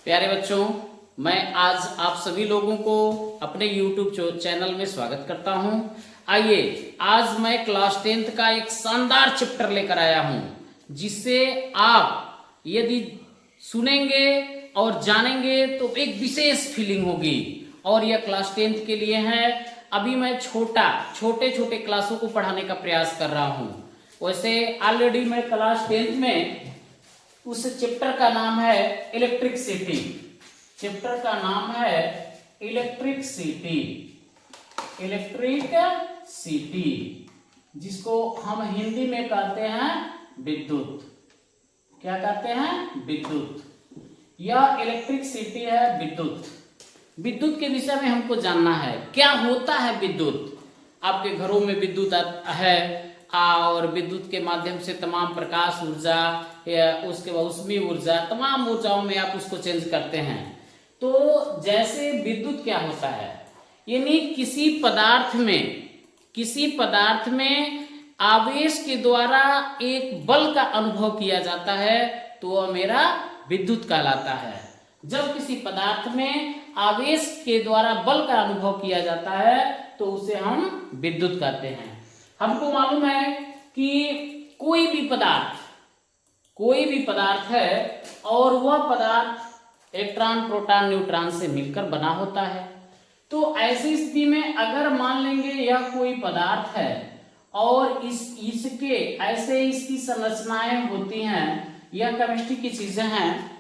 प्यारे बच्चों, मैं आज आप सभी लोगों को अपने YouTube चैनल में स्वागत करता हूं। आइए, आज मैं क्लास 10th का एक शानदार चैप्टर लेकर आया हूं, जिससे आप यदि सुनेंगे और जानेंगे तो एक विशेष फीलिंग होगी। और यह क्लास 10th के लिए है। अभी मैं छोटे छोटे क्लासों को पढ़ाने का प्रयास कर रहा हूं। वैसे ऑलरेडी मैं क्लास 10th में उस चैप्टर का नाम है इलेक्ट्रिसिटी। चैप्टर का नाम है इलेक्ट्रिसिटी। इलेक्ट्रिसिटी जिसको हम हिंदी में कहते हैं विद्युत। क्या कहते हैं? विद्युत। यह इलेक्ट्रिसिटी है विद्युत। विद्युत के विषय में हमको जानना है, क्या होता है विद्युत। आपके घरों में विद्युत है और विद्युत के माध्यम से तमाम प्रकाश ऊर्जा या उसके बाद ऊष्मीय ऊर्जा, तमाम ऊर्जाओं में आप उसको चेंज करते हैं। तो जैसे विद्युत क्या होता है, यानी किसी पदार्थ में आवेश के द्वारा एक बल का अनुभव किया जाता है, तो वह मेरा विद्युत कहलाता है। जब किसी पदार्थ में आवेश के द्वारा बल का अनुभव किया जाता है तो उसे हम विद्युत कहते हैं। हमको मालूम है कि कोई भी पदार्थ है और वह पदार्थ इलेक्ट्रॉन, प्रोटॉन, न्यूट्रॉन से मिलकर बना होता है। तो ऐसी स्थिति में अगर मान लेंगे यह कोई पदार्थ है और इसकी संरचनाएं होती हैं, यह केमिस्ट्री की चीजें हैं,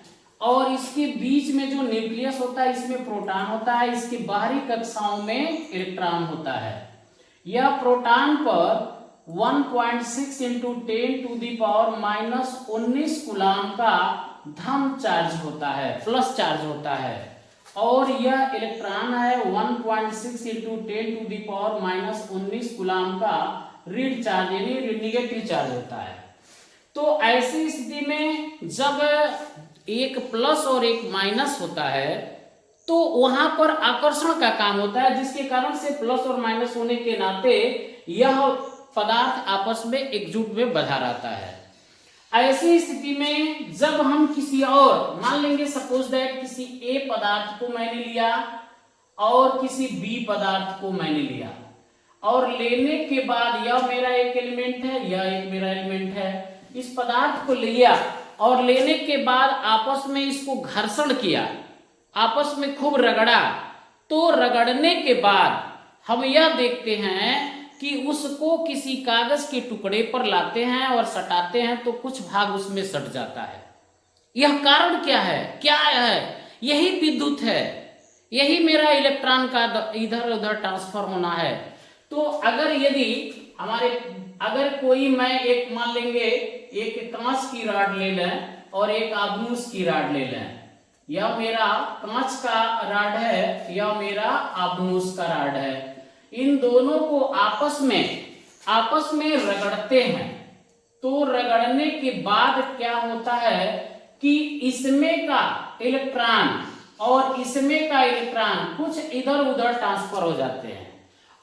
और इसके बीच में जो न्यूक्लियस होता है इसमें प्रोटॉन होता है, इसकी बाहरी कक्षाओं में इलेक्ट्रॉन होता है। यह प्रोटॉन पर 1.6 × 10⁻⁻19 कूलाम का धन चार्ज होता है, प्लस चार्ज होता है, और यह इलेक्ट्रॉन है 1.6 × 10⁻⁻19 कूलाम का ऋण चार्ज यानी निगेटिव चार्ज होता है। तो ऐसी स्थिति में जब एक प्लस और एक माइनस होता है तो वहां पर आकर्षण का काम होता है, जिसके कारण से प्लस और माइनस होने के नाते यह पदार्थ आपस में एकजुट में बंधा रहता है। ऐसी स्थिति में जब हम किसी और, मान लेंगे सपोज दैट किसी ए पदार्थ को मैंने लिया और किसी बी पदार्थ को मैंने लिया, और लेने के बाद यह मेरा एक एलिमेंट है, यह एक मेरा एलिमेंट है, इस पदार्थ को लिया और लेने के बाद आपस में इसको घर्षण किया, आपस में खूब रगड़ा, तो रगड़ने के बाद हम यह देखते हैं कि उसको किसी कागज के टुकड़े पर लाते हैं और सटाते हैं तो कुछ भाग उसमें सट जाता है। यह कारण क्या है? क्या है? यही विद्युत है, यही मेरा इलेक्ट्रॉन का इधर उधर ट्रांसफर होना है। तो अगर कोई मैं एक मान लेंगे एक कांच की रॉड ले लें और एक आबनूस की रॉड ले लें, यह मेरा कांच का रॉड है, यह मेरा आबनूस का रॉड है। इन दोनों को आपस में रगड़ते हैं, तो रगड़ने के बाद क्या होता है कि इसमें का इलेक्ट्रॉन और इसमें का इलेक्ट्रॉन कुछ इधर उधर ट्रांसफर हो जाते हैं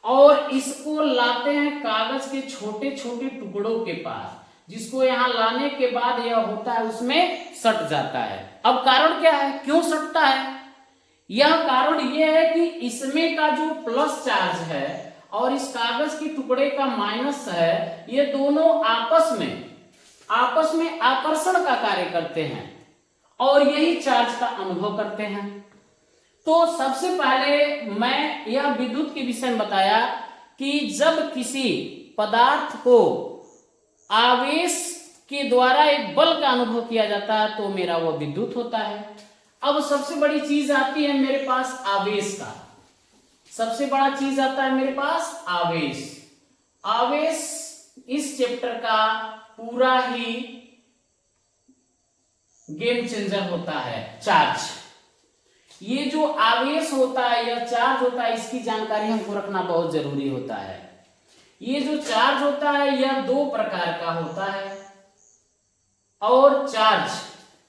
और इसको लाते हैं कागज के छोटे छोटे टुकड़ों के पास, जिसको यहाँ लाने के बाद यह होता है उसमें सट जाता है। अब कारण क्या है, क्यों सटता है? यह कारण यह है कि इसमें का जो प्लस चार्ज है और इस कागज के टुकड़े का माइनस है, ये दोनों आपस में आकर्षण का कार्य करते हैं और यही चार्ज का अनुभव करते हैं। तो सबसे पहले मैं यह विद्युत के विषय में बताया कि जब किसी पदार्थ को आवेश के द्वारा एक बल का अनुभव किया जाता है तो मेरा वह विद्युत होता है। अब सबसे बड़ी चीज आती है मेरे पास आवेश का। सबसे बड़ा चीज आता है मेरे पास आवेश इस चैप्टर का पूरा ही गेम चेंजर होता है। चार्ज, ये जो आवेश होता है, यह चार्ज होता है, इसकी जानकारी हमको रखना बहुत जरूरी होता है। ये जो चार्ज होता है यह दो प्रकार का होता है। और चार्ज,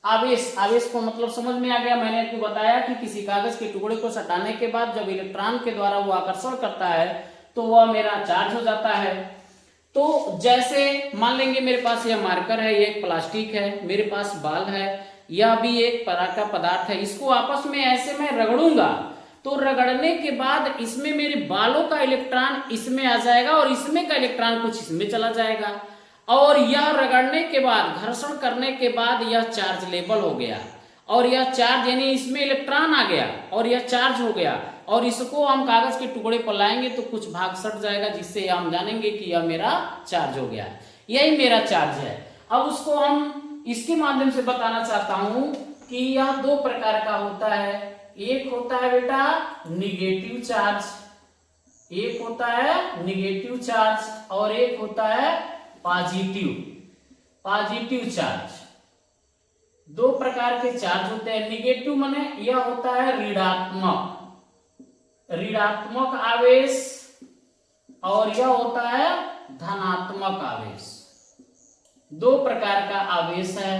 आवेश को मतलब समझ में आ गया। मैंने आपको बताया कि किसी कागज के टुकड़े को सटाने के बाद जब इलेक्ट्रॉन के द्वारा वो आकर्षण करता है तो वह मेरा चार्ज हो जाता है। तो जैसे मान लेंगे मेरे पास यह मार्कर है, ये एक प्लास्टिक है, मेरे पास बॉल है, यह भी एक प्रकार का पदार्थ है। इसको आपस में ऐसे मैं रगड़ूंगा तो रगड़ने के बाद इसमें मेरे बालों का इलेक्ट्रॉन इसमें आ जाएगा और इसमें का इलेक्ट्रॉन कुछ इसमें चला जाएगा, और यह रगड़ने के बाद घर्षण करने के बाद यह चार्ज लेवल हो गया, और यह चार्ज यानी इसमें इलेक्ट्रॉन आ गया और यह चार्ज हो गया, और इसको हम कागज के टुकड़े पर लाएंगे तो कुछ भाग सट जाएगा, जिससे हम जानेंगे कि यह मेरा चार्ज हो गया, यही मेरा चार्ज है। अब उसको हम इसके माध्यम से बताना चाहता हूं कि यह दो प्रकार का होता है। एक होता है बेटा निगेटिव चार्ज, एक होता है निगेटिव चार्ज और एक होता है पॉजिटिव चार्ज। दो प्रकार के चार्ज होते हैं। निगेटिव माने यह होता है ऋणात्मक आवेश और यह होता है धनात्मक आवेश। दो प्रकार का आवेश है।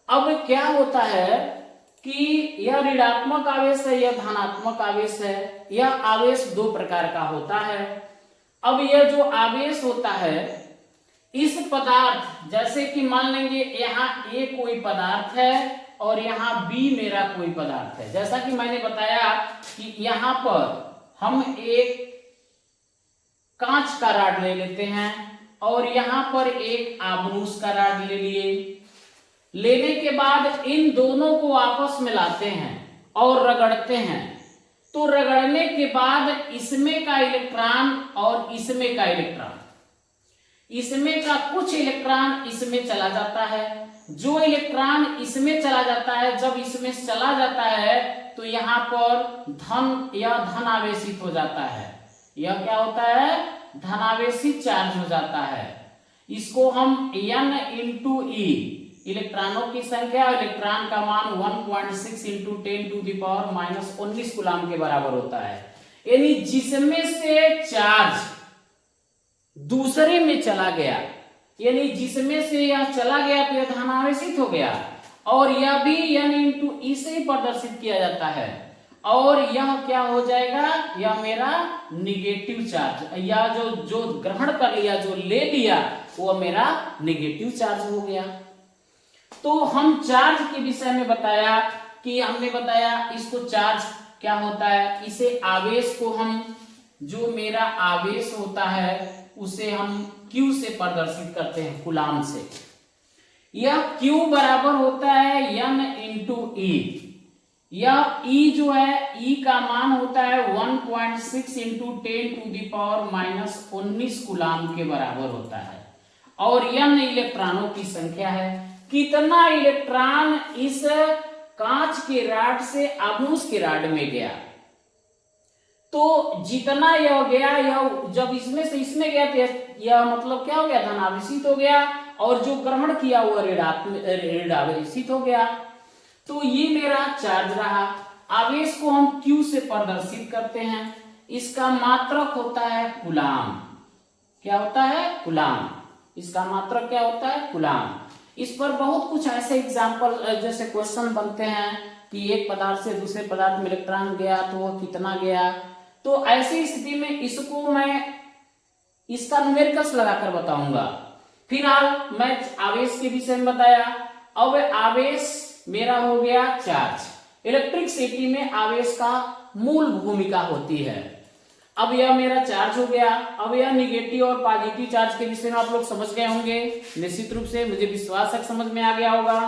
अब क्या होता है कि यह ऋणात्मक आवेश है, यह धनात्मक आवेश है। यह आवेश दो प्रकार का होता है। अब यह जो आवेश होता है इस पदार्थ, जैसे कि मान लेंगे यहाँ ए कोई पदार्थ है और यहाँ बी मेरा कोई पदार्थ है। जैसा कि मैंने बताया कि यहाँ पर हम एक कांच का रॉड ले लेते हैं और यहाँ पर एक आबनूस का रॉड ले लिए। लेने के बाद इन दोनों को आपस में लाते हैं और रगड़ते हैं, तो रगड़ने के बाद इसमें का इलेक्ट्रॉन और इसमें का इलेक्ट्रॉन, इसमें का कुछ इलेक्ट्रॉन इसमें चला जाता है। जो इलेक्ट्रॉन इसमें चला जाता है, जब इसमें चला जाता है तो यहाँ पर धन आवेशित हो जाता है। यह क्या होता है? धनावेशित चार्ज हो जाता है। इसको हम N इंटू E, इलेक्ट्रॉनों की संख्या और इलेक्ट्रॉन का मान 1.6 इंटू 10⁻⁻19 कूलम के बराबर होता है। यानी जिसमें से चार्ज दूसरे में चला गया, यानी जिसमें से यह चला गया तो यह धनावेशित हो गया, और यह भी N इंटू E से ही प्रदर्शित किया जाता है, और यह क्या हो जाएगा? यह मेरा निगेटिव चार्ज, या जो ग्रहण कर लिया, जो ले लिया, वो मेरा निगेटिव चार्ज हो गया। तो हम चार्ज के विषय में बताया कि हमने बताया इसको चार्ज क्या होता है। इसे आवेश को हम, जो मेरा आवेश होता है उसे हम Q से प्रदर्शित करते हैं, कूलम से। यह Q बराबर होता है N इंटू E। यह E जो है, E का मान होता है 1.6 इंटू 10⁻⁻19 कूलम के बराबर होता है, और N इलेक्ट्रॉनों की संख्या है। कितना इलेक्ट्रॉन इस कांच के रॉड से आबनूस के रॉड में गया, तो जितना यह गया, यह जब इसमें से इसमें गया तो यह मतलब क्या हो गया? धनावेशित हो गया, और जो ग्रहण किया हुआ ऋणावेशित हो गया। तो ये मेरा चार्ज रहा। आवेश को हम Q से प्रदर्शित करते हैं। इसका मात्रक होता है कूलम। क्या होता है? कूलम। इसका मात्रक क्या होता है? कूलम। इस पर बहुत कुछ ऐसे एग्जाम्पल, जैसे क्वेश्चन बनते हैं कि एक पदार्थ से दूसरे पदार्थ में इलेक्ट्रॉन गया तो वह कितना गया। तो ऐसी स्थिति में इसको मैं इसका न्यूमेरिकल्स लगाकर बताऊंगा। फिलहाल मैं आवेश के विषय में बताया। अब आवेश मेरा हो गया चार्ज। इलेक्ट्रिसिटी में आवेश का मूल भूमिका होती है। अब यह मेरा चार्ज हो गया। अब यह निगेटिव और पॉजिटिव चार्ज के विषय में आप लोग समझ गए होंगे निश्चित रूप से, मुझे विश्वास है समझ में आ गया होगा।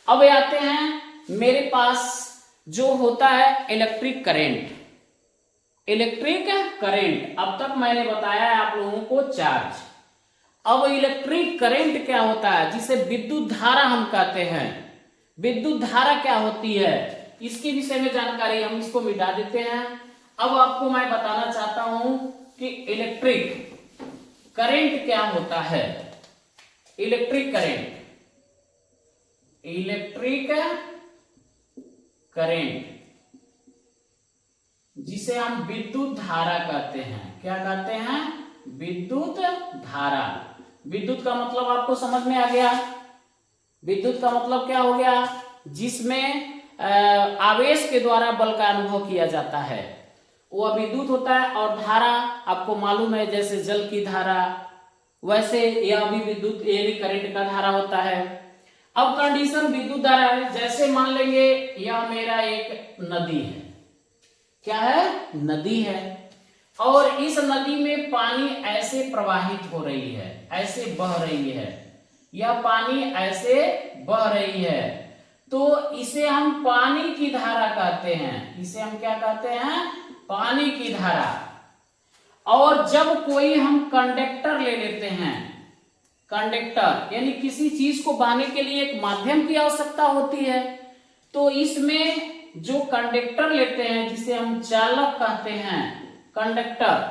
अब आते हैं मेरे पास जो होता है इलेक्ट्रिक करंट। इलेक्ट्रिक करंट, अब तक मैंने बताया है आप लोगों को चार्ज। अब इलेक्ट्रिक करंट क्या होता है, जिसे विद्युत धारा हम कहते हैं। विद्युत धारा क्या होती है, इसके विषय में जानकारी हम इसको मिटा देते हैं। अब आपको मैं बताना चाहता हूं कि इलेक्ट्रिक करंट क्या होता है। इलेक्ट्रिक करंट, इलेक्ट्रिक करंट जिसे हम विद्युत धारा कहते हैं। क्या कहते हैं? विद्युत धारा। विद्युत का मतलब आपको समझ में आ गया। विद्युत का मतलब क्या हो गया? जिसमें आवेश के द्वारा बल का अनुभव किया जाता है, वह विद्युत होता है। और धारा आपको मालूम है, जैसे जल की धारा, वैसे यह भी विद्युत यानी करंट का धारा होता है। अब कंडीशन विद्युत धारा है, जैसे मान लेंगे यह मेरा एक नदी है, क्या है, नदी है, और इस नदी में पानी ऐसे प्रवाहित हो रही है, ऐसे बह रही है, यह पानी ऐसे बह रही है, तो इसे हम पानी की धारा कहते हैं, इसे हम क्या कहते हैं, पानी की धारा। और जब कोई हम कंडक्टर ले लेते हैं, कंडक्टर यानी किसी चीज को बहाने के लिए एक माध्यम की आवश्यकता होती है, तो इसमें जो कंडक्टर लेते हैं जिसे हम चालक कहते हैं, कंडक्टर,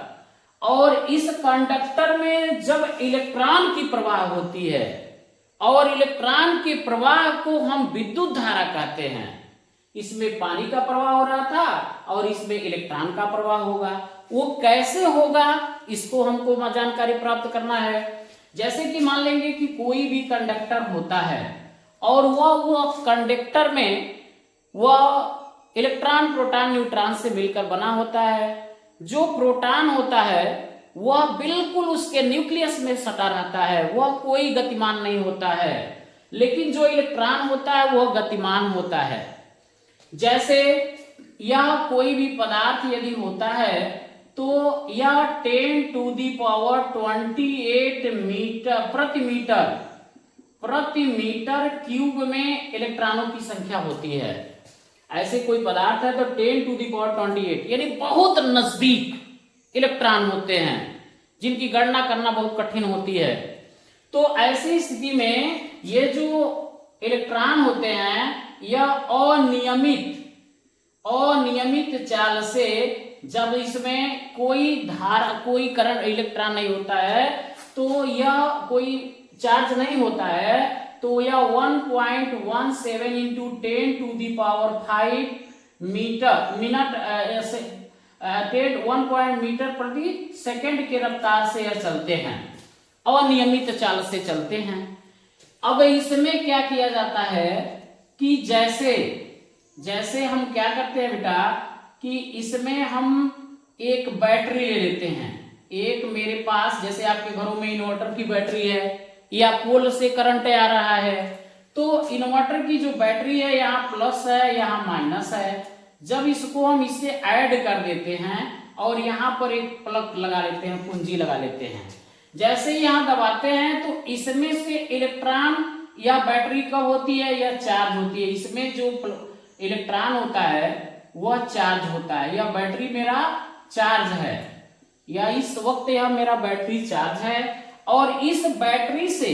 और इस कंडक्टर में जब इलेक्ट्रॉन की प्रवाह होती है और इलेक्ट्रॉन के प्रवाह को हम विद्युत धारा कहते हैं। इसमें पानी का प्रवाह हो रहा था और इसमें इलेक्ट्रॉन का प्रवाह होगा, वो कैसे होगा इसको हमको जानकारी प्राप्त करना है। जैसे कि मान लेंगे कि कोई भी कंडक्टर होता है और वह कंडक्टर में वह इलेक्ट्रॉन प्रोटॉन न्यूट्रॉन से मिलकर बना होता है। जो प्रोटॉन होता है वह बिल्कुल उसके न्यूक्लियस में सटा रहता है, वह कोई गतिमान नहीं होता है, लेकिन जो इलेक्ट्रॉन होता है वह गतिमान होता है। जैसे यह कोई भी पदार्थ यदि होता है तो यह 10⁻28 मीटर प्रति मीटर क्यूब में इलेक्ट्रॉनों की संख्या होती है। ऐसे कोई पदार्थ है तो 10⁻28 यानी बहुत नजदीक इलेक्ट्रॉन होते हैं, जिनकी गणना करना बहुत कठिन होती है। तो ऐसी स्थिति में ये जो इलेक्ट्रॉन होते हैं यह अनियमित चाल से, जब इसमें कोई धारा, कोई करंट, इलेक्ट्रॉन नहीं होता है, तो यह कोई चार्ज नहीं होता है, तो यह 1.17 इंटू 10⁵ मिनट 1 मीटर प्रति सेकंड के रफ्तार से यह चलते हैं, अनियमित चाल से चलते हैं। अब इसमें क्या किया जाता है कि जैसे हम क्या करते हैं बेटा कि इसमें हम एक बैटरी ले लेते हैं। एक मेरे पास, जैसे आपके घरों में इन्वर्टर की बैटरी है या पोल से करंट आ रहा है, तो इन्वर्टर की जो बैटरी है यहाँ प्लस है, यहाँ माइनस है। जब इसको हम इससे ऐड कर देते हैं और यहाँ पर एक प्लग लगा लेते हैं, कुंजी लगा लेते हैं, जैसे ही यहाँ दबाते हैं तो इसमें से इलेक्ट्रॉन या बैटरी कब होती है, या चार्ज होती है। इसमें जो इलेक्ट्रॉन होता है वह चार्ज होता है, यह बैटरी मेरा चार्ज है, या इस वक्त यह मेरा बैटरी चार्ज है, और इस बैटरी से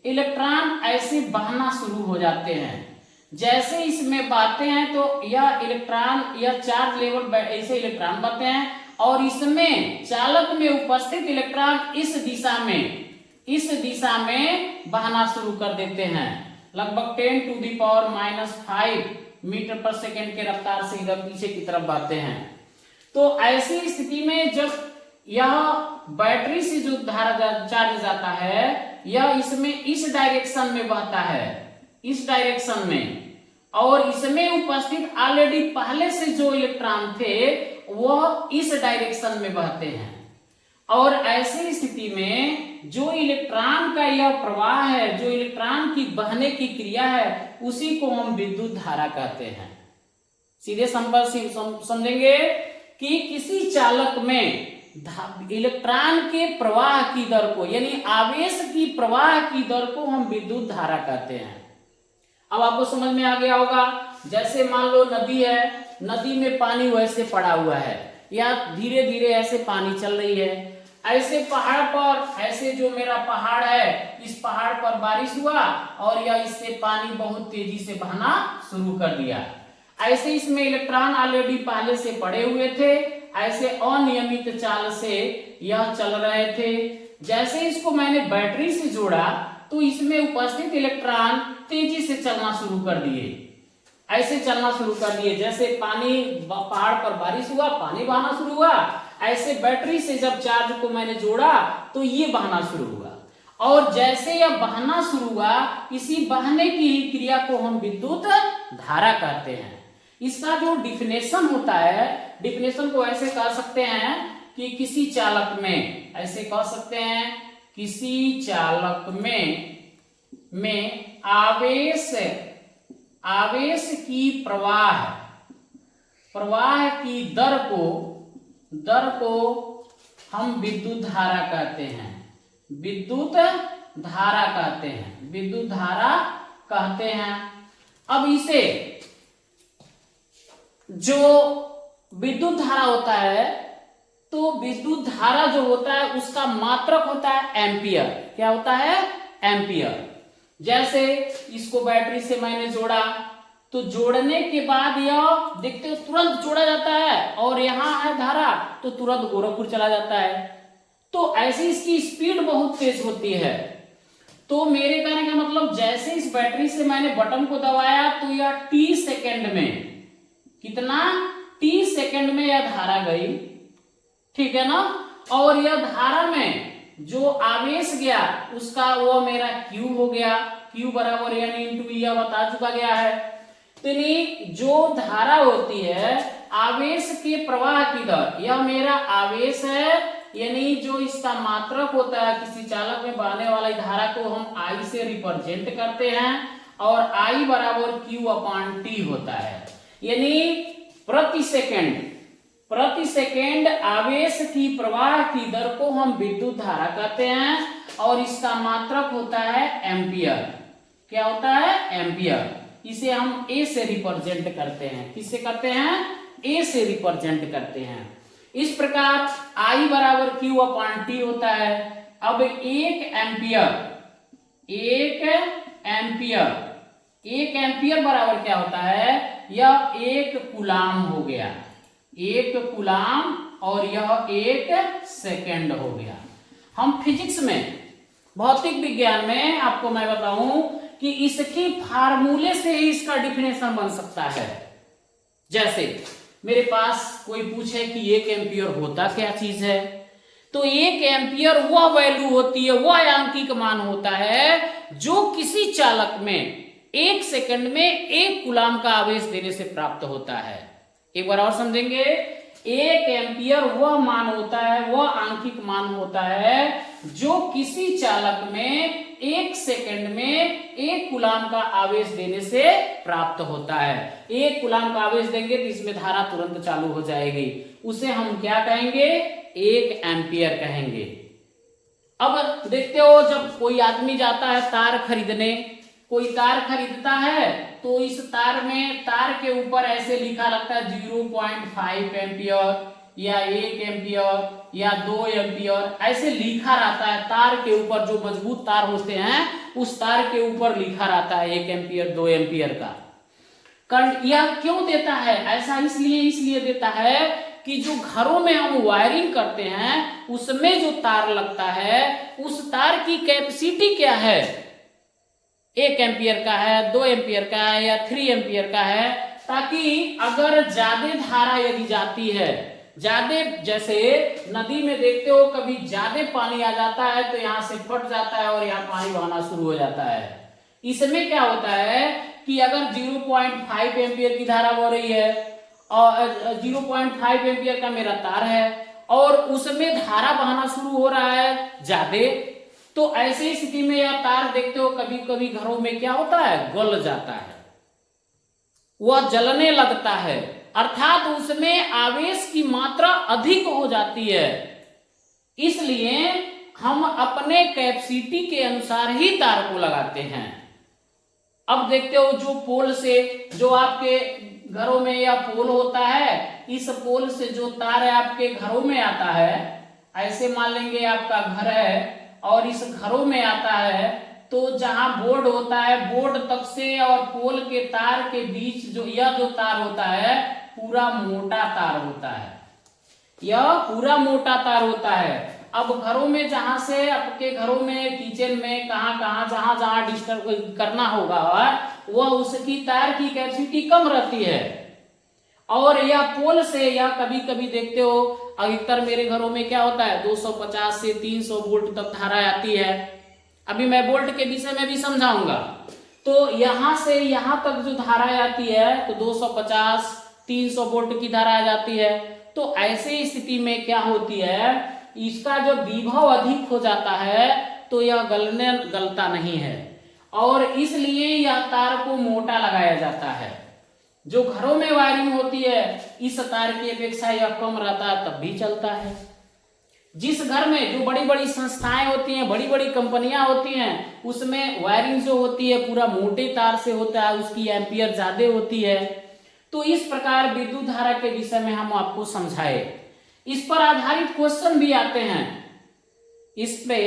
इलेक्ट्रॉन ऐसे बहना शुरू हो जाते हैं। जैसे इसमें बहते हैं तो यह इलेक्ट्रॉन, यह चार्ज लेवल ऐसे इलेक्ट्रॉन बहते हैं, और इसमें चालक में उपस्थित इलेक्ट्रॉन इस दिशा में बहना शुरू कर देते हैं, लगभग 10⁻⁻5 मीटर पर सेकेंड के रफ्तार से इधर पीछे की तरफ बहते हैं। तो ऐसी स्थिति में जब यह बैटरी से जो धारा चार्ज जाता है, यह इसमें इस डायरेक्शन में बहता है, इस डायरेक्शन में, और इसमें उपस्थित ऑलरेडी पहले से जो इलेक्ट्रॉन थे वह इस डायरेक्शन में बहते हैं। और ऐसी स्थिति में जो इलेक्ट्रॉन का यह प्रवाह है, जो इलेक्ट्रॉन की बहने की क्रिया है, उसी को हम विद्युत धारा कहते हैं। सीधे समझेंगे कि किसी चालक में इलेक्ट्रॉन के प्रवाह की दर को, यानी आवेश की प्रवाह की दर को हम विद्युत धारा कहते हैं। अब आपको समझ में आ गया होगा। जैसे मान लो नदी है, नदी में पानी वैसे पड़ा हुआ है, या धीरे धीरे ऐसे पानी चल रही है। ऐसे पहाड़ पर, ऐसे जो मेरा पहाड़ है, इस पहाड़ पर बारिश हुआ और यह इससे पानी बहुत तेजी से बहना शुरू कर दिया। ऐसे इसमें इलेक्ट्रॉन ऑलरेडी पहले से पड़े हुए थे, ऐसे अनियमित चाल से यह चल रहे थे। जैसे इसको मैंने बैटरी से जोड़ा तो इसमें उपस्थित इलेक्ट्रॉन तेजी से चलना शुरू कर दिए, ऐसे चलना शुरू कर दिए। जैसे पानी, पहाड़ पर बारिश हुआ, पानी बहना शुरू हुआ, ऐसे बैटरी से जब चार्ज को मैंने जोड़ा तो ये बहना शुरू हुआ, और जैसे यह बहना शुरू हुआ, इसी बहने की ही क्रिया को हम विद्युत धारा कहते हैं। इसका जो डिफिनेशन होता है, डिफिनेशन को ऐसे कह सकते हैं कि किसी चालक में, ऐसे कह सकते हैं किसी चालक में आवेश की प्रवाह की दर को हम विद्युत धारा कहते हैं। विद्युत धारा कहते हैं। अब इसे जो विद्युत धारा होता है, तो विद्युत धारा जो होता है उसका मात्रक होता है एम्पियर। क्या होता है? एम्पियर। जैसे इसको बैटरी से मैंने जोड़ा, तो जोड़ने के बाद यह देखते हो तुरंत जोड़ा जाता है, और यहां है धारा तो तुरंत गोरखपुर चला जाता है। तो ऐसे इसकी स्पीड बहुत तेज होती है। तो मेरे कहने का मतलब, जैसे इस बैटरी से मैंने बटन को दबाया तो यह t सेकंड में, कितना t सेकंड में यह धारा गई, ठीक है ना। और यह धारा में जो आवेश गया उसका वो मेरा Q हो गया। Q बराबर यानी इंटू यह बता चुका गया है। तो जो धारा होती है, आवेश के प्रवाह की दर, यह मेरा आवेश है, यानी जो इसका मात्रक होता है किसी चालक में बहने वाली धारा को हम I से रिप्रेजेंट करते हैं, और I बराबर Q अपॉन T होता है। यानी प्रति सेकेंड आवेश की प्रवाह की दर को हम विद्युत धारा कहते हैं, और इसका मात्रक होता है एम्पियर। क्या होता है? एम्पियर। इसे हम A से रिप्रेजेंट करते हैं। किससे करते हैं? A से रिप्रेजेंट करते हैं। इस प्रकार I बराबर Q अपॉन T होता है। अब एक एम्पियर बराबर क्या होता है? यह 1 कूलाम हो गया। 1 कूलाम, और यह 1 सेकेंड हो गया। हम फिजिक्स में, भौतिक विज्ञान में आपको मैं बताऊं कि इसकी फार्मूले से ही इसका डिफिनेशन बन सकता है। जैसे मेरे पास कोई पूछे कि 1 एम्पियर होता क्या चीज है, तो 1 एम्पियर वह वैल्यू होती है, वह आंकिक मान होता है जो किसी चालक में 1 सेकंड में 1 कूलाम का आवेश देने से प्राप्त होता है। एक बार और समझेंगे। 1 एम्पियर वह मान होता है, वह आंकिक मान होता है जो किसी चालक में 1 सेकंड में 1 कूलाम का आवेश देने से प्राप्त होता है। 1 कूलाम का आवेश देंगे तो इसमें धारा तुरंत चालू हो जाएगी। उसे हम क्या कहेंगे? 1 एम्पियर कहेंगे। अब देखते हो, जब कोई आदमी जाता है तार खरीदने, कोई तार खरीदता है, तो इस तार में, तार के ऊपर ऐसे लिखा लगता है 0.5 एम्पियर या 1 एम्पियर या 2 एम्पियर, ऐसे लिखा रहता है। तार के ऊपर जो मजबूत तार होते हैं उस तार के ऊपर लिखा रहता है 1 एम्पियर 2 एम्पियर का। यह क्यों देता है ऐसा? इसलिए देता है कि जो घरों में हम वायरिंग करते हैं उसमें जो तार लगता है उस तार की कैपेसिटी क्या है? 1 एम्पियर का है, 2 एम्पियर का है या 3 एम्पियर का है, ताकि अगर ज्यादा धारा यदि जाती है, ज्यादा, जैसे नदी में देखते हो कभी ज्यादा पानी आ जाता है तो यहाँ से फट जाता है और यहाँ पानी बहना शुरू हो जाता है। इसमें क्या होता है कि अगर 0.5 एम्पियर की धारा बह रही है और 0.5 एम्पियर का मेरा तार है और उसमें धारा बहना शुरू हो रहा है ज्यादा, तो ऐसी स्थिति में यह तार देखते हो कभी कभी घरों में क्या होता है? गल जाता है, वह जलने लगता है, अर्थात उसमें आवेश की मात्रा अधिक हो जाती है। इसलिए हम अपने कैपेसिटी के अनुसार ही तार को लगाते हैं। अब देखते हो जो पोल से, जो आपके घरों में यह पोल होता है, इस पोल से जो तार है आपके घरों में आता है, ऐसे मान लेंगे आपका घर है और इस घरों में आता है, तो जहां बोर्ड होता है, बोर्ड तक से और पोल के तार के बीच जो यह जो तार होता है पूरा मोटा तार होता है, यह पूरा मोटा तार होता है। अब घरों में जहां से आपके घरों में, किचन में, कहां जहां डिस्टर्ब करना होगा वह उसकी तार की कैपेसिटी कम रहती है। और यह पोल से, या कभी कभी देखते हो अधिकतर मेरे घरों में क्या होता है 250 से 300 वोल्ट तक धारा आती है। अभी मैं वोल्ट के विषय में भी समझाऊंगा। तो यहां से यहां तक जो धारा आती है तो 250 300 वोल्ट की धारा आ जाती है। तो ऐसे स्थिति में क्या होती है, इसका जो विभव अधिक हो जाता है तो यह गलता नहीं है। और इसलिए यह तार को मोटा लगाया जाता है। जो घरों में वायरिंग होती है इस तार की अपेक्षा यह कम रहता है तब भी चलता है। जिस घर में जो बड़ी बड़ी संस्थाएं होती हैं, बड़ी बड़ी कंपनियां होती हैं, उसमें वायरिंग जो होती है पूरा मोटे तार से होता है, उसकी एम्पियर ज्यादा होती है। तो इस प्रकार विद्युत धारा के विषय में हम आपको समझाए। इस पर आधारित क्वेश्चन भी आते हैं, इस पे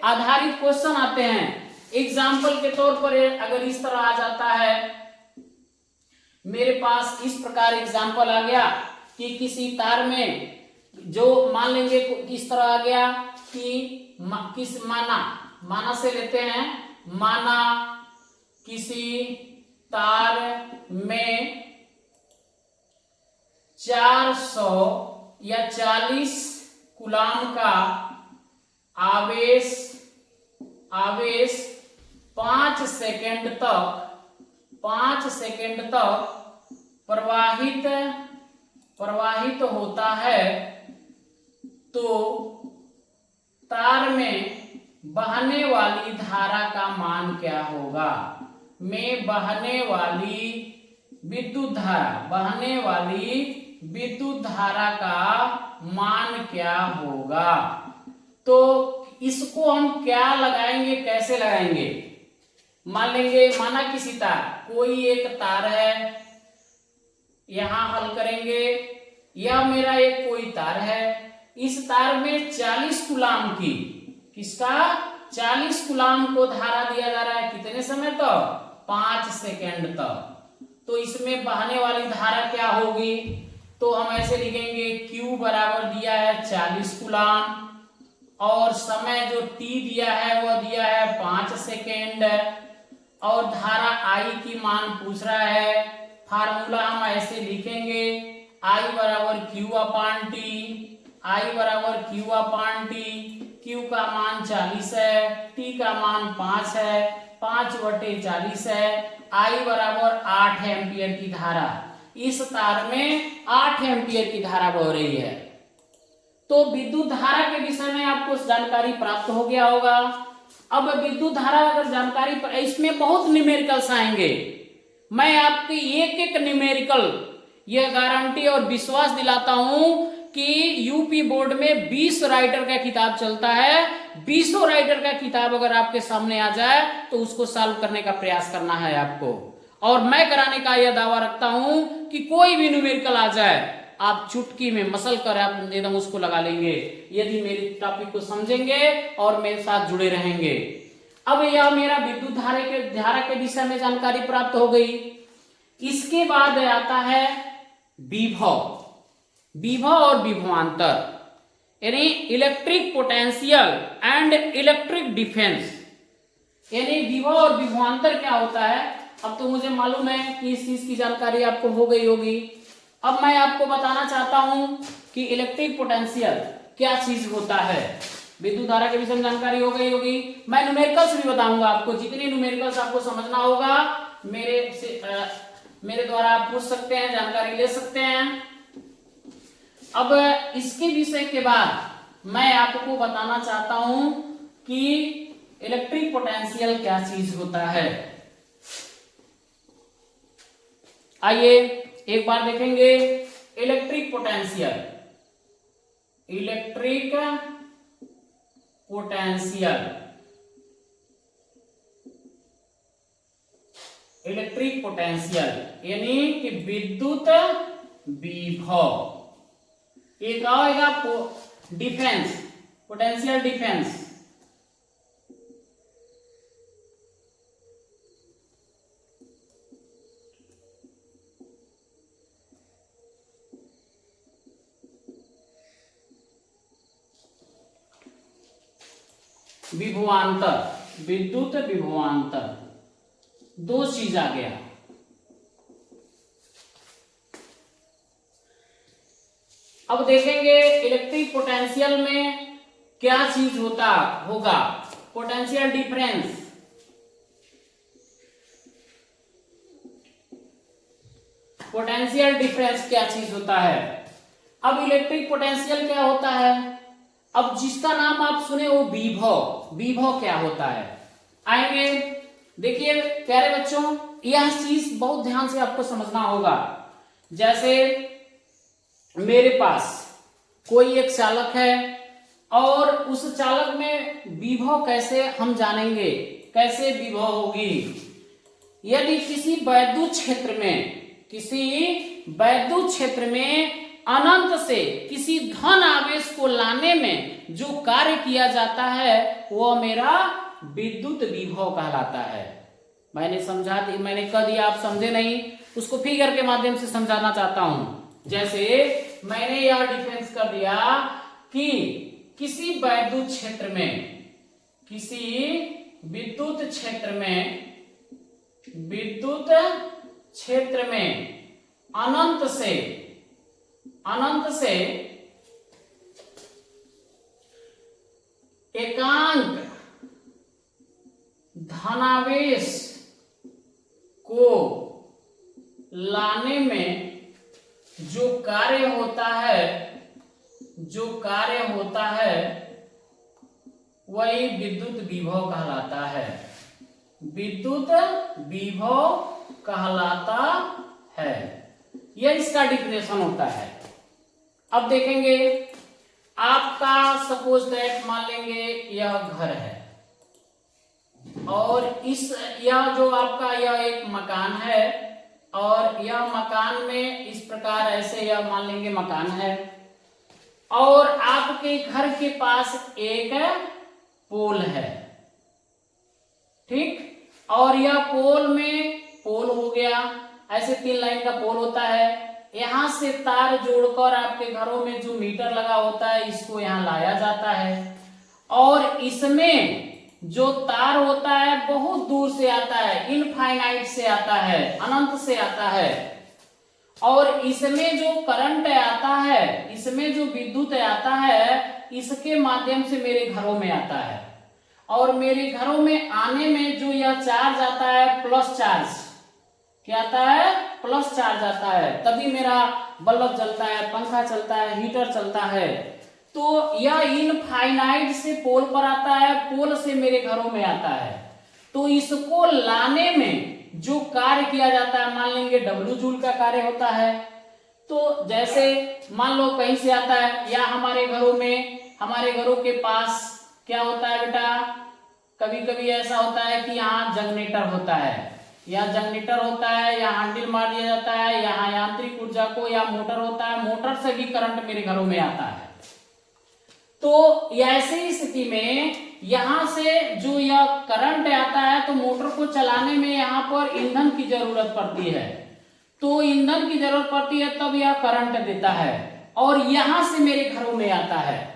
आधारित क्वेश्चन आते हैं। एग्जाम्पल के तौर पर अगर इस तरह आ जाता है, मेरे पास इस प्रकार एग्जाम्पल आ गया कि किसी तार में जो मान लेंगे इस तरह आ गया कि किस माना से लेते हैं, माना किसी तार में 400 या 40 कूलाम का आवेश 5 सेकंड तक प्रवाहित होता है, तो तार में बहने वाली धारा का मान क्या होगा? में बहने वाली विद्युत धारा का मान क्या होगा? तो इसको हम क्या लगाएंगे, कैसे लगाएंगे? मान लेंगे, माना किसी तार, कोई एक तार है, यहां हल करेंगे, यह मेरा एक कोई तार है, इस तार में 40 कूलाम की, किसका 40 कूलाम को धारा दिया जा रहा है, कितने समय तक? 5 सेकंड तक। तो इसमें बहने वाली धारा क्या होगी? तो हम ऐसे लिखेंगे, Q बराबर दिया है 40 कूलाम और समय जो T दिया है वह दिया है 5 सेकेंड और धारा I की मान पूछ रहा है। फार्मूला हम ऐसे लिखेंगे, I बराबर Q अपान T, Q का मान 40 है, T का मान 5 है, 5/40 है, I बराबर 8 एम्पियर की धारा, इस तार में 8 एम्पियर की धारा बह रही है। तो विद्युत धारा के विषय में आपको जानकारी प्राप्त हो गया होगा। अब विद्युत धारा अगर जानकारी, इसमें बहुत न्यूमेरिकल्स आएंगे, मैं आपकी एक एक न्यूमेरिकल यह गारंटी और विश्वास दिलाता हूं कि यूपी बोर्ड में 20 राइटर का किताब चलता है, 20 राइटर का किताब अगर आपके सामने आ जाए तो उसको सॉल्व करने का प्रयास करना है आपको। और मैं कराने का यह दावा रखता हूं कि कोई भी न्यूमेरिकल आ जाए आप चुटकी में मसल कर आप एकदम उसको लगा लेंगे, यदि मेरे टॉपिक को समझेंगे और मेरे साथ जुड़े रहेंगे। अब यह मेरा विद्युत धारा के विषय में जानकारी प्राप्त हो गई। इसके बाद आता है विभव और विभवांतर, यानी electric potential and electric defence. यानी विभव और विभवांतर क्या होता है, अब तो मुझे मालूम है कि इस चीज की जानकारी आपको हो गई होगी। अब मैं आपको बताना चाहता हूं कि इलेक्ट्रिक पोटेंशियल क्या चीज होता है। विद्युत धारा के विषय में जानकारी हो गई होगी। मैं न्यूमेरिकल्स भी बताऊंगा आपको, जितनी न्यूमेरिकल्स आपको समझना होगा मेरे द्वारा आप पूछ सकते हैं, जानकारी ले सकते हैं। अब इसके विषय के बाद मैं आपको बताना चाहता हूं कि इलेक्ट्रिक पोटेंशियल क्या चीज होता है। आइए एक बार देखेंगे इलेक्ट्रिक पोटेंशियल। इलेक्ट्रिक पोटेंशियल यानी कि विद्युत विभव। एक आएगा डिफेंस, पोटेंशियल डिफेंस। विभवांतर, विद्युत विभवांतर, दो चीज आ गया। अब देखेंगे इलेक्ट्रिक पोटेंशियल में क्या चीज होगा। पोटेंशियल डिफरेंस, पोटेंशियल डिफरेंस क्या चीज होता है। अब इलेक्ट्रिक पोटेंशियल क्या होता है, अब जिसका नाम आप सुने वो विभव। विभव क्या होता है, आएंगे देखिए प्यारे बच्चों, यह चीज बहुत ध्यान से आपको समझना होगा। जैसे मेरे पास कोई एक चालक है और उस चालक में विभव कैसे हम जानेंगे, कैसे विभव होगी। यदि किसी वैद्युत क्षेत्र में अनंत से किसी धन आवेश को लाने में जो कार्य किया जाता है वह मेरा विद्युत विभव कहलाता है। मैंने कह दिया, आप समझे नहीं, उसको फिगर के माध्यम से समझाना चाहता हूं। जैसे मैंने यह डिफरेंस कर दिया कि किसी विद्युत क्षेत्र में अनंत से एकांक धनावेश को लाने में जो कार्य होता है वही विद्युत विभव कहलाता है। विद्युत विभव कहलाता है, यह इसका डिफिनेशन होता है। अब देखेंगे, आपका सपोज दैट मान लेंगे यह घर है और यह जो आपका यह एक मकान है और यह मकान में इस प्रकार ऐसे यह मान लेंगे मकान है और आपके घर के पास एक पोल है, ठीक। और यह पोल हो गया, ऐसे 3 लाइन का पोल होता है। यहां से तार जोड़कर आपके घरों में जो मीटर लगा होता है इसको यहां लाया जाता है और इसमें जो तार होता है बहुत दूर से आता है, इनफाइनाइट से आता है, अनंत से आता है। और इसमें जो करंट आता है, इसमें जो विद्युत आता है, इसके माध्यम से मेरे घरों में आता है और मेरे घरों में आने में जो यह चार्ज आता है प्लस चार्ज, क्या आता है, प्लस चार्ज आता है, तभी मेरा बल्ब जलता है, पंखा चलता है, हीटर चलता है। तो यह इनफाइनाइट से पोल पर आता है, पोल से मेरे घरों में आता है। तो इसको लाने में जो कार्य किया जाता है मान लेंगे W जूल का कार्य होता है। तो जैसे मान लो कहीं से आता है या हमारे घरों के पास क्या होता है बेटा, कभी कभी ऐसा होता है कि यहाँ जनरेटर होता है, या हैंडल मार दिया जाता है, यहाँ यांत्रिक ऊर्जा को या मोटर होता है, मोटर से भी करंट मेरे घरों में आता है। तो ऐसी स्थिति में यहां से जो यह करंट आता है तो मोटर को चलाने में यहाँ पर ईंधन की जरूरत पड़ती है, तो ईंधन की जरूरत पड़ती है तब यह करंट देता है और यहां से मेरे घरों में आता है।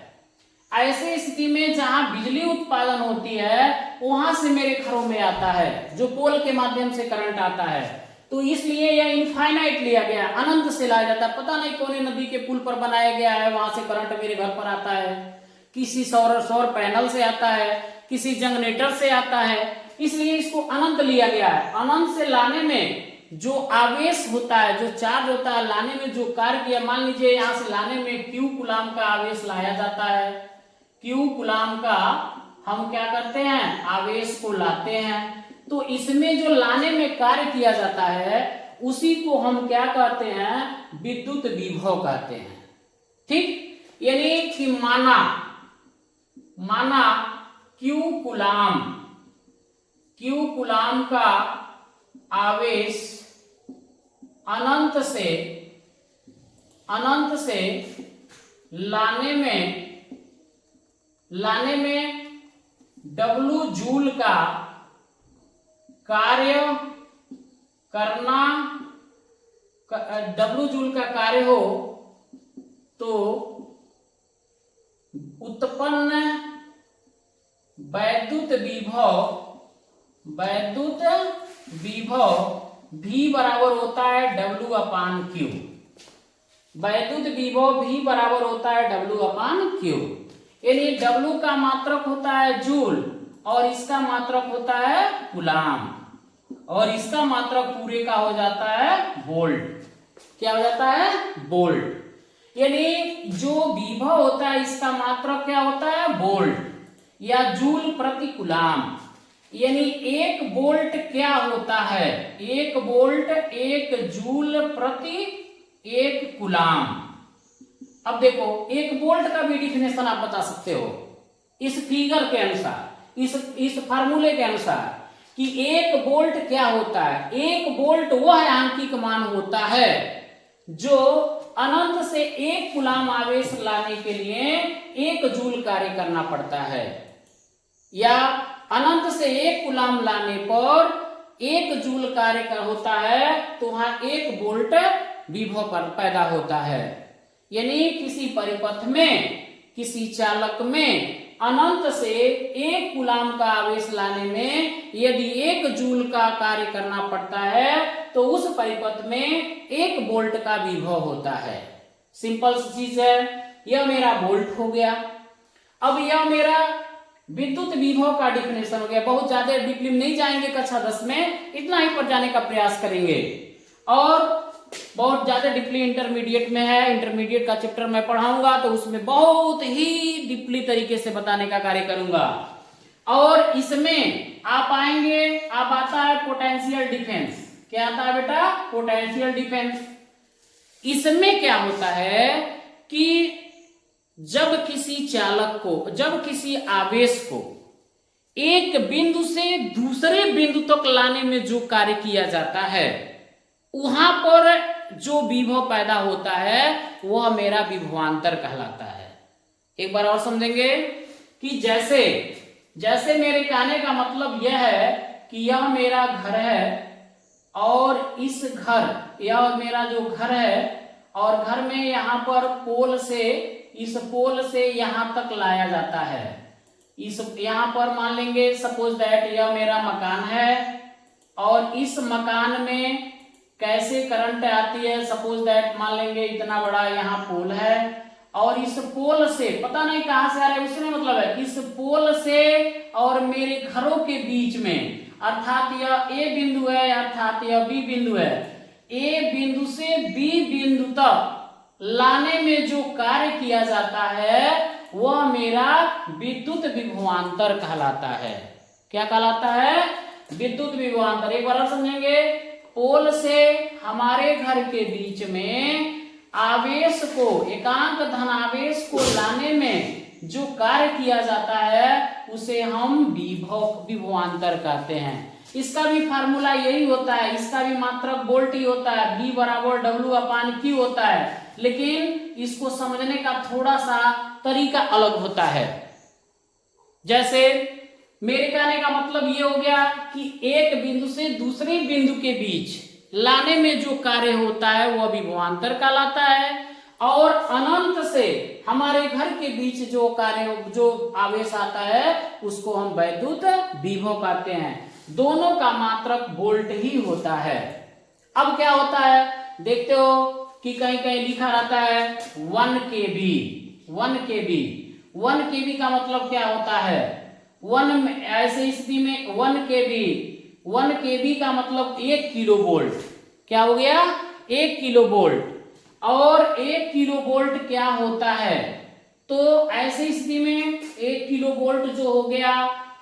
ऐसी स्थिति में जहां बिजली उत्पादन होती है वहां से मेरे घरों में आता है, जो पोल के माध्यम से करंट आता है। तो इसलिए यह इनफाइनाइट लिया गया, अनंत से लाया जाता है। पता नहीं कौन नदी के पुल पर बनाया गया है, वहां से करंट मेरे घर पर आता है, किसी सौर पैनल से आता है, किसी जनरेटर से आता है, इसलिए इसको अनंत लिया गया है। अनंत से लाने में जो आवेश होता है, जो चार्ज होता है, लाने में जो कार्य किया, मान लीजिए यहां से लाने में Q कूलाम का आवेश लाया जाता है, Q कूलाम का हम क्या करते हैं, आवेश को लाते हैं। तो इसमें जो लाने में कार्य किया जाता है उसी को हम क्या कहते हैं, विद्युत विभव कहते हैं, ठीक। यानी कि माना Q कूलाम का आवेश अनंत से लाने में W जूल का कार्य हो तो उत्पन्न वैद्युत विभव V बराबर होता है W/Q। वैद्युत विभव V बराबर होता है W/Q। यानी W का मात्रक होता है जूल और इसका मात्रक होता है कूलाम और इसका मात्रक पूरे का हो जाता है वोल्ट। क्या हो जाता है, वोल्ट। यानी जो विभव होता है इसका मात्रक क्या होता है, वोल्ट या जूल प्रति कूलाम। यानी एक वोल्ट क्या होता है, एक वोल्ट 1 जूल प्रति 1 कूलाम। अब देखो एक वोल्ट का भी डिफिनेशन आप बता सकते हो इस फिगर के अनुसार, इस फार्मूले के अनुसार कि एक वोल्ट क्या होता है। एक वोल्ट वह आंकिक मान होता है जो अनंत से 1 कूलाम आवेश लाने के लिए 1 जूल कार्य करना पड़ता है, या अनंत से 1 कूलाम लाने पर 1 जूल कार्य का होता है, तो वहां 1 वोल्ट विभव पैदा होता है। यानी किसी परिपथ में, किसी चालक में अनंत से 1 कूलाम का आवेश लाने में यदि 1 जूल का कार्य करना पड़ता है तो उस परिपथ में 1 वोल्ट का विभव होता है। सिंपल सी चीज है। यह मेरा वोल्ट हो गया। अब यह मेरा विद्युत विभव का डिफिनेशन हो गया। बहुत ज्यादा डीपली नहीं जाएंगे कक्षा 10 में, इतना ही पर जाने का प्रयास करेंगे। और बहुत ज्यादा डीपली इंटरमीडिएट में है, इंटरमीडिएट का चैप्टर मैं पढ़ाऊंगा तो उसमें बहुत ही डीपली तरीके से बताने का कार्य करूंगा। और इसमें आप आएंगे, अब आता है पोटेंशियल डिफेंस। क्या आता है बेटा? Potential defence. इसमें क्या होता है कि जब किसी चालक को, जब किसी आवेश को एक बिंदु से दूसरे बिंदु तक लाने में जो कार्य किया जाता है, वहां पर जो विभव पैदा होता है वह मेरा विभवांतर कहलाता है। एक बार और समझेंगे कि जैसे जैसे मेरे कहने का मतलब यह है कि यह मेरा घर है और इस घर, यह मेरा जो घर है और घर में यहाँ पर पोल से, इस पोल से यहाँ तक लाया जाता है। इस यहाँ पर मान लेंगे सपोज दैट यह मेरा मकान है और इस मकान में कैसे करंट आती है, सपोज दैट मान लेंगे इतना बड़ा यहाँ पोल है और इस पोल से पता नहीं कहां से आ रहा है, उसमें मतलब है इस पोल से और मेरे घरों के बीच में, अर्थात यह ए बिंदु है अर्थात यह बी बिंदु है, ए बिंदु से बी बिंदु तक लाने में जो कार्य किया जाता है वह मेरा विद्युत विभवांतर कहलाता है। क्या कहलाता है? विद्युत विभवांतर। एक बार समझेंगे। पोल से हमारे घर के बीच में आवेश को, एकांक धनावेश को लाने में जो कार्य किया जाता है उसे हम विभवांतर कहते हैं। इसका भी फार्मूला यही होता है, इसका भी मात्रक वोल्ट ही होता है, V बराबर W/Q होता है, लेकिन इसको समझने का थोड़ा सा तरीका अलग होता है। जैसे मेरे कहने का मतलब ये हो गया कि एक बिंदु से दूसरे बिंदु के बीच लाने में जो कार्य होता है वह विभवांतर कहलाता है, और अनंत से हमारे घर के बीच जो कार्य, जो आवेश आता है उसको हम वैद्युत विभव कहते हैं। दोनों का मात्रक वोल्ट ही होता है। अब क्या होता है देखते हो कि कहीं कहीं लिखा रहता है 1 kV। 1 kV, 1 kV का मतलब क्या होता है? ऐसे स्थिति में 1 kV का मतलब 1 किलो वोल्ट। क्या हो गया? 1 किलो वोल्ट। और 1 किलो वोल्ट क्या होता है? तो ऐसी स्थिति में 1 किलो वोल्ट जो हो गया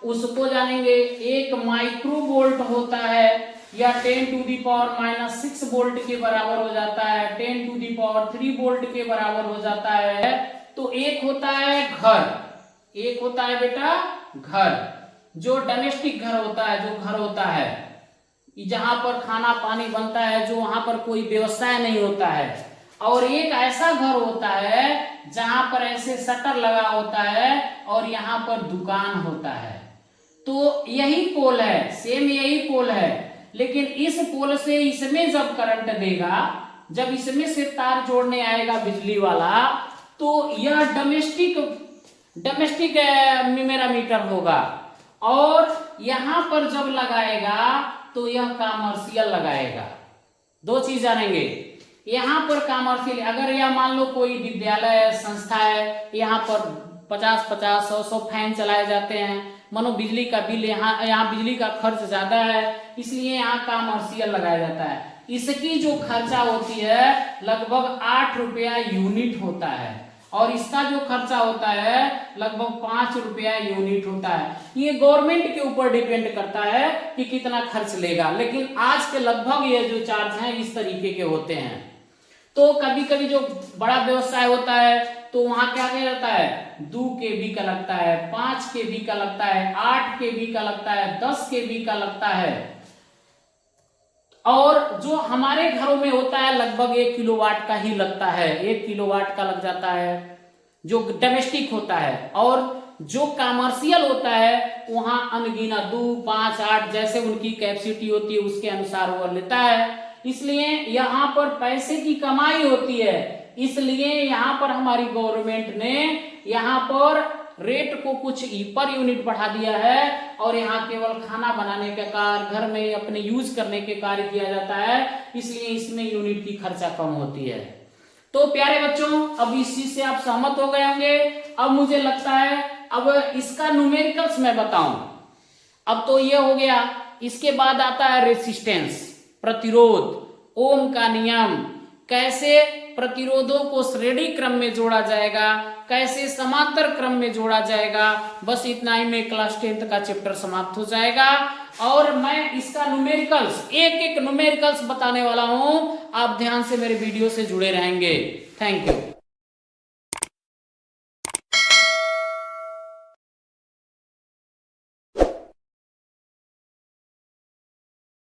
उसको जानेंगे 1 माइक्रो वोल्ट होता है, या 10⁻⁻6 वोल्ट के बराबर हो जाता है, 10⁻³ वोल्ट के बराबर हो जाता है। तो एक होता है घर, एक होता है बेटा घर, जो डोमेस्टिक घर होता है, जो घर होता है जहां पर खाना पानी बनता है, जो वहां पर कोई व्यवसाय नहीं होता है। और एक ऐसा घर होता है जहां पर ऐसे शटर लगा होता है और यहाँ पर दुकान होता है। तो यही पोल है, सेम यही पोल है, लेकिन इस पोल से इसमें जब करंट देगा, जब इसमें से तार जोड़ने आएगा बिजली वाला, तो यह डोमेस्टिक मेरा मीटर होगा, और यहां पर जब लगाएगा तो यह कमर्शियल लगाएगा। दो चीज जानेंगे। यहाँ पर कमर्शियल, अगर यह मान लो कोई विद्यालय संस्था है, यहाँ पर 50-50, 100-100 फैन चलाए जाते हैं, मानो बिजली का बिल, यहाँ बिजली का खर्च ज्यादा है इसलिए यहाँ कमर्शियल लगाया जाता है। इसकी जो खर्चा होती है लगभग 8 रुपया यूनिट होता है। और इसका जो खर्चा होता है लगभग 5 रुपया यूनिट होता है। ये गवर्नमेंट के ऊपर डिपेंड करता है कि कितना खर्च लेगा, लेकिन आज के लगभग ये जो चार्ज हैं इस तरीके के होते हैं। तो कभी कभी जो बड़ा व्यवसाय होता है तो वहां क्या किया जाता है, 2 kb का लगता है, 5 kb का लगता है, 8 kb का लगता है, 10 kb का लगता है। और जो हमारे घरों में होता है लगभग 1 किलोवाट का ही लगता है, 1 किलोवाट का लग जाता है जो डोमेस्टिक होता है। और जो कमर्शियल होता है वहां अनगिनत 2, 5, 8 जैसे उनकी कैपेसिटी होती है उसके अनुसार वो लेता है। इसलिए यहाँ पर पैसे की कमाई होती है, इसलिए यहाँ पर हमारी गवर्नमेंट ने यहाँ पर रेट को कुछ पर यूनिट बढ़ा दिया है और यहाँ केवल खाना बनाने के कार्य, घर में अपने यूज करने के कार्य किया जाता है, इसलिए इसमें यूनिट की खर्चा कम होती है। तो प्यारे बच्चों, अब इस चीज से आप सहमत हो गए होंगे। अब मुझे लगता है अब इसका न्यूमेरिकल्स मैं बताऊं। अब तो ये हो गया, इसके बाद आता है रेसिस्टेंस, प्रतिरोध, ओम का नियम, कैसे प्रतिरोधों को श्रेणी क्रम में जोड़ा जाएगा, कैसे समांतर क्रम में जोड़ा जाएगा। बस इतना ही में क्लास 10th का चैप्टर समाप्त हो जाएगा। और मैं इसका न्यूमेरिकल्स, एक एक न्यूमेरिकल्स बताने वाला हूं, आप ध्यान से मेरे वीडियो से जुड़े रहेंगे। Thank you.